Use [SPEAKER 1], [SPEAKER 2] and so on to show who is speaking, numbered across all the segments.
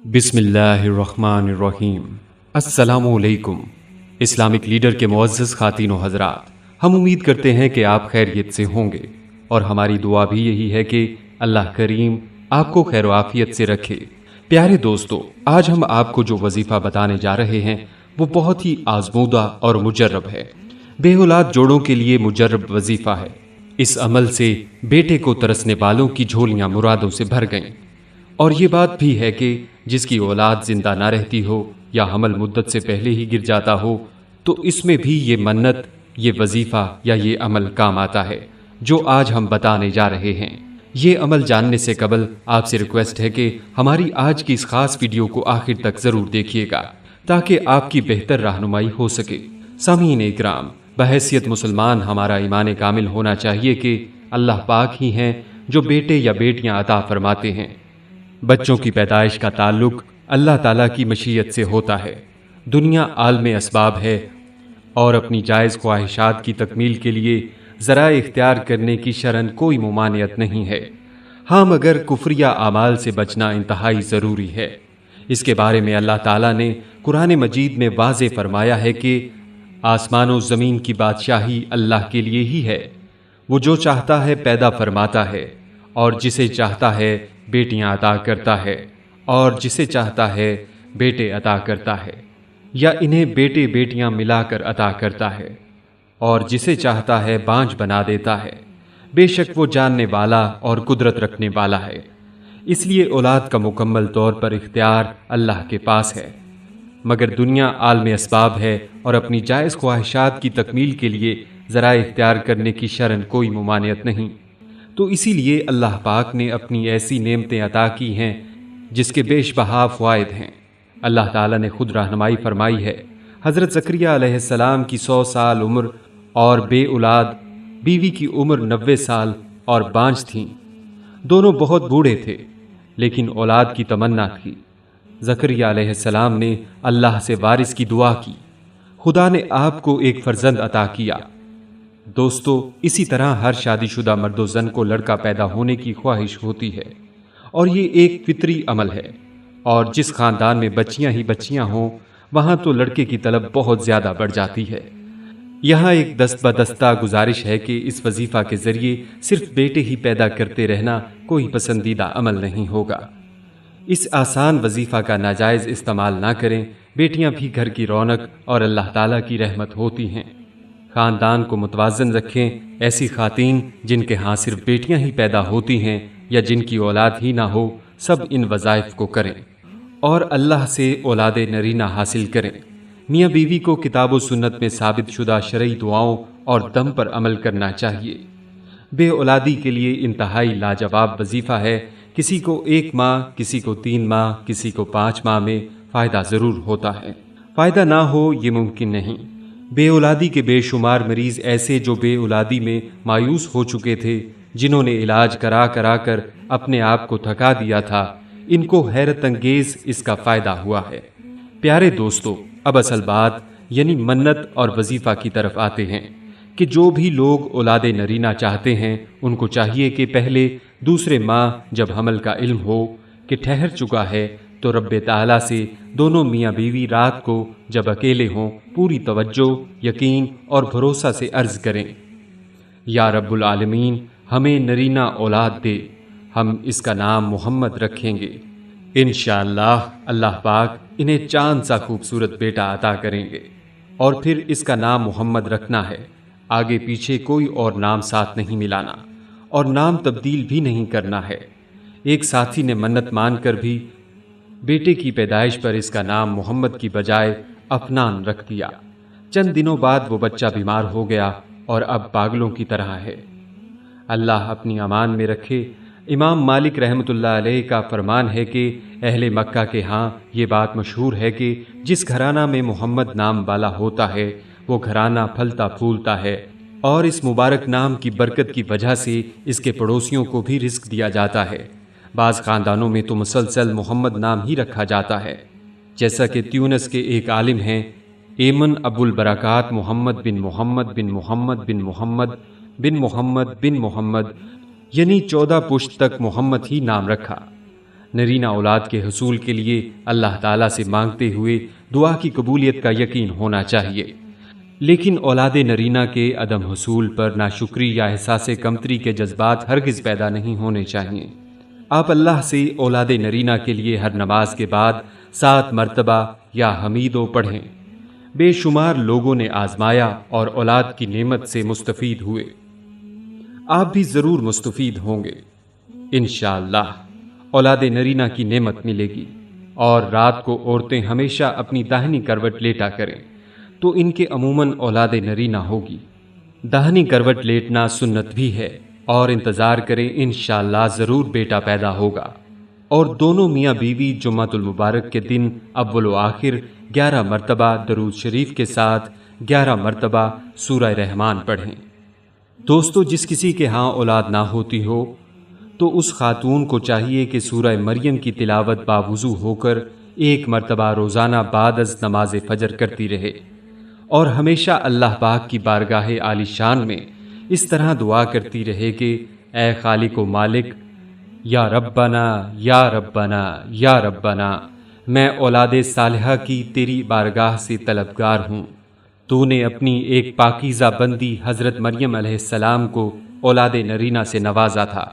[SPEAKER 1] बिस्मिल्लाहिर्रहमानिर्रहीम। अस्सलामुअलैकुम। Islamic leader के मुअज़्ज़ज़ ख़ातीन व हज़रात, हम उम्मीद करते हैं कि आप खैरियत से होंगे और हमारी दुआ भी यही है कि अल्लाह करीम आपको खैर व आफियत से रखे। प्यारे दोस्तों, आज हम आपको जो वजीफ़ा बताने जा रहे हैं वो बहुत ही आजमूदा और मुजर्रब है। बेऔलाद जोड़ों के लिए मुजर्रब वजीफ़ा है। इस अमल से बेटे को तरसने वालों की झोलियां मुरादों से भर गईं। और ये बात भी है कि जिसकी औलाद जिंदा ना रहती हो या हमल मुद्दत से पहले ही गिर जाता हो, तो इसमें भी ये मन्नत, ये वजीफा या ये अमल काम आता है जो आज हम बताने जा रहे हैं। ये अमल जानने से कबल आपसे रिक्वेस्ट है कि हमारी आज की इस खास वीडियो को आखिर तक जरूर देखिएगा ताकि आपकी बेहतर रहनुमाई हो सके। सामीन इकराम, बहैसियत मुसलमान हमारा ईमान कामिल होना चाहिए कि अल्लाह पाक ही हैं जो बेटे या बेटियां अता फरमाते हैं। बच्चों की पैदाइश का ताल्लुक अल्लाह ताला की मशीयत से होता है। दुनिया आलम असबाब है और अपनी जायज़ ख्वाहिशात की तकमील के लिए ज़रा इख्तियार करने की शरन कोई मुमानियत नहीं है। हाँ, मगर कुफ्रिया आमाल से बचना इंतहाई ज़रूरी है। इसके बारे में अल्लाह ताला ने कुरान मजीद में वाज़े फरमाया है कि आसमानों ज़मीन की बादशाही अल्लाह के लिए ही है। वो जो चाहता है पैदा फरमाता है और जिसे चाहता है बेटियां अता करता है और जिसे चाहता है बेटे अता करता है, या इन्हें बेटे बेटियां मिलाकर अता करता है, और जिसे चाहता है बांझ बना देता है। बेशक वो जानने वाला और कुदरत रखने वाला है। इसलिए औलाद का मुकम्मल तौर पर इख्तियार अल्लाह के पास है, मगर दुनिया आलम असबाब है और अपनी जायज़ ख्वाहिशात की तकमील के लिए ज़रा इख्तियार करने की शरन कोई मुमानियत नहीं। तो इसीलिए अल्लाह पाक ने अपनी ऐसी नेमतें अता की हैं जिसके बेशबहा फ़वाइद हैं। अल्लाह ताला ने खुद रहनुमाई फरमाई है। हज़रत ज़करिया अलैहिस्सलाम की 100 साल उम्र और बेऔलाद बीवी की उम्र 90 साल और बांझ थीं। दोनों बहुत बूढ़े थे लेकिन औलाद की तमन्ना थी। ज़करिया अलैहिस्सलाम ने अल्लाह से वारिस की दुआ की। खुदा ने आपको एक फर्जंद अता किया। दोस्तों, इसी तरह हर शादीशुदा मर्दो जन को लड़का पैदा होने की ख्वाहिश होती है और ये एक फितरी अमल है। और जिस खानदान में बच्चियां ही बच्चियां हों वहां तो लड़के की तलब बहुत ज्यादा बढ़ जाती है। यहाँ एक दस्त बदस्ता गुजारिश है कि इस वजीफा के जरिए सिर्फ बेटे ही पैदा करते रहना कोई पसंदीदा अमल नहीं होगा। इस आसान वजीफा का नाजायज इस्तेमाल ना करें। बेटियां भी घर की रौनक और अल्लाह ताला की रहमत होती हैं। खानदान को मुतवाज़न रखें। ऐसी खातीन जिनके यहाँ सिर्फ बेटियां ही पैदा होती हैं या जिनकी औलाद ही ना हो, सब इन वज़ाइफ को करें और अल्लाह से औलाद नरीना हासिल करें। मियाँ बीवी को किताब व सुन्नत में साबित शुदा शरई दुआओं और दम पर अमल करना चाहिए। बेऔलादी के लिए इंतहाई लाजवाब वजीफ़ा है। किसी को 1 माह, किसी को 3 माह, किसी को 5 माह में फ़ायदा ज़रूर होता है। फ़ायदा ना हो ये मुमकिन नहीं। बेऔलादी के बेशुमार मरीज़ ऐसे जो बेऔलादी में मायूस हो चुके थे, जिन्होंने इलाज करा करा कर अपने आप को थका दिया था, इनको हैरत अंगेज़ इसका फ़ायदा हुआ है। प्यारे दोस्तों, अब असल बात यानी मन्नत और वजीफ़ा की तरफ आते हैं कि जो भी लोग औलाद नरीना चाहते हैं उनको चाहिए कि पहले दूसरे माह जब हमल का इल्म हो कि ठहर चुका है तो रब्बे ताला से दोनों मियाँ बीवी रात को जब अकेले हों पूरी तवज्जो, यकीन और भरोसा से अर्ज़ करें, या रब्बुल आलमीन हमें नरीना औलाद दे, हम इसका नाम मोहम्मद रखेंगे। इंशाअल्लाह अल्लाह पाक इन्हें चांद सा खूबसूरत बेटा अता करेंगे। और फिर इसका नाम मोहम्मद रखना है, आगे पीछे कोई और नाम साथ नहीं मिलाना और नाम तब्दील भी नहीं करना है। एक साथी ने मन्नत मानकर भी बेटे की पैदाइश पर इसका नाम मोहम्मद की बजाय अफनान रख दिया। चंद दिनों बाद वो बच्चा बीमार हो गया और अब पागलों की तरह है। अल्लाह अपनी अमान में रखे। इमाम मालिक रहमतुल्लाह अलैह का फरमान है कि अहले मक्का के यहाँ ये बात मशहूर है कि जिस घराना में मोहम्मद नाम वाला होता है वो घराना फलता फूलता है और इस मुबारक नाम की बरकत की वजह से इसके पड़ोसियों को भी रिस्क दिया जाता है। बाज़ ख़ानदानों में तो मुसलसल मोहम्मद नाम ही रखा जाता है। जैसा कि त्यूनस के एक आलिम हैं एमन अबुल बरकात मोहम्मद बिन मोहम्मद बिन मोहम्मद बिन मोहम्मद بن محمد یعنی 14 پشت تک محمد ہی نام رکھا۔ نرینہ اولاد کے حصول کے لیے اللہ تعالیٰ سے مانگتے ہوئے دعا کی قبولیت کا یقین ہونا چاہیے، لیکن اولاد نرینہ کے عدم حصول پر ناشکری یا احساس کمتری کے جذبات ہرگز پیدا نہیں ہونے چاہیے۔ آپ اللہ سے اولاد نرینہ کے لیے ہر نماز کے بعد 7 مرتبہ یا حمیدو پڑھیں۔ بے شمار لوگوں نے آزمایا اور اولاد کی نعمت سے مستفید ہوئے، آپ بھی ضرور مستفید ہوں گے۔ انشاءاللہ اولاد نرینہ کی نعمت ملے گی۔ اور رات کو عورتیں ہمیشہ اپنی داہنی کروٹ لیٹا کریں تو ان کے عموماً اولاد نرینہ ہوگی۔ داہنی کروٹ لیٹنا سنت بھی ہے، اور انتظار کریں انشاءاللہ ضرور بیٹا پیدا ہوگا۔ اور دونوں میاں بیوی جمعۃ المبارک کے دن اول و آخر 11 مرتبہ درود شریف کے ساتھ 11 مرتبہ سورہ رحمان پڑھیں۔ دوستو، جس کسی کے ہاں اولاد نہ ہوتی ہو تو اس خاتون کو چاہیے کہ سورہ مریم کی تلاوت باوضو ہو کر 1 مرتبہ روزانہ بعد از نماز فجر کرتی رہے، اور ہمیشہ اللہ پاک کی بارگاہ عالی شان میں اس طرح دعا کرتی رہے کہ اے خالق و مالک، یا ربنا یا ربنا یا ربنا، میں اولاد صالحہ کی تیری بارگاہ سے طلبگار ہوں۔ تو نے اپنی ایک پاکیزہ بندی حضرت مریم علیہ السلام کو اولاد نرینہ سے نوازا تھا،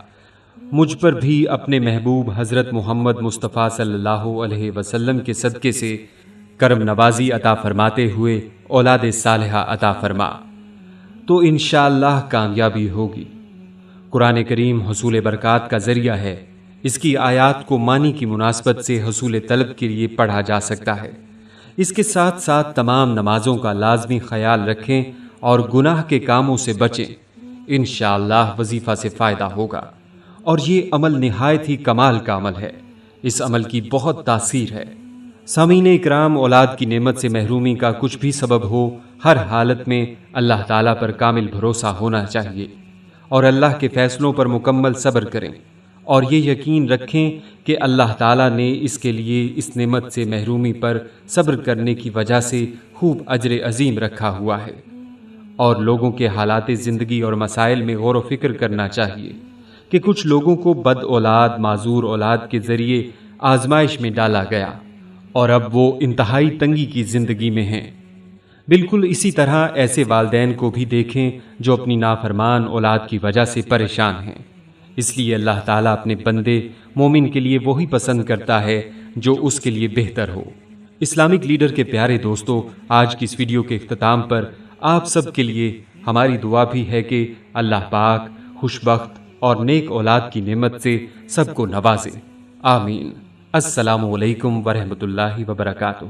[SPEAKER 1] مجھ پر بھی اپنے محبوب حضرت محمد مصطفیٰ صلی اللہ علیہ وسلم کے صدقے سے کرم نوازی عطا فرماتے ہوئے اولاد صالحہ عطا فرما، تو انشاءاللہ کامیابی ہوگی۔ قرآن کریم حصول برکات کا ذریعہ ہے، اس کی آیات کو معنی کی مناسبت سے حصول طلب کے لیے پڑھا جا سکتا ہے۔ اس کے ساتھ ساتھ تمام نمازوں کا لازمی خیال رکھیں اور گناہ کے کاموں سے بچیں، انشاءاللہ وظیفہ سے فائدہ ہوگا۔ اور یہ عمل نہایت ہی کمال کا عمل ہے، اس عمل کی بہت تاثیر ہے۔ سامعین اکرام، اولاد کی نعمت سے محرومی کا کچھ بھی سبب ہو، ہر حالت میں اللہ تعالیٰ پر کامل بھروسہ ہونا چاہیے اور اللہ کے فیصلوں پر مکمل صبر کریں، اور یہ یقین رکھیں کہ اللہ تعالیٰ نے اس کے لیے اس نعمت سے محرومی پر صبر کرنے کی وجہ سے خوب اجر عظیم رکھا ہوا ہے۔ اور لوگوں کے حالات زندگی اور مسائل میں غور و فکر کرنا چاہیے کہ کچھ لوگوں کو بد اولاد، معذور اولاد کے ذریعے آزمائش میں ڈالا گیا اور اب وہ انتہائی تنگی کی زندگی میں ہیں۔ بالکل اسی طرح ایسے والدین کو بھی دیکھیں جو اپنی نافرمان اولاد کی وجہ سے پریشان ہیں۔ اس لیے اللہ تعالیٰ اپنے بندے مومن کے لیے وہی پسند کرتا ہے جو اس کے لیے بہتر ہو۔ اسلامک لیڈر کے پیارے دوستو، آج کی اس ویڈیو کے اختتام پر آپ سب کے لیے ہماری دعا بھی ہے کہ اللہ پاک خوشبخت اور نیک اولاد کی نعمت سے سب کو نوازے، آمین۔ السلام علیکم ورحمۃ اللہ وبرکاتہ۔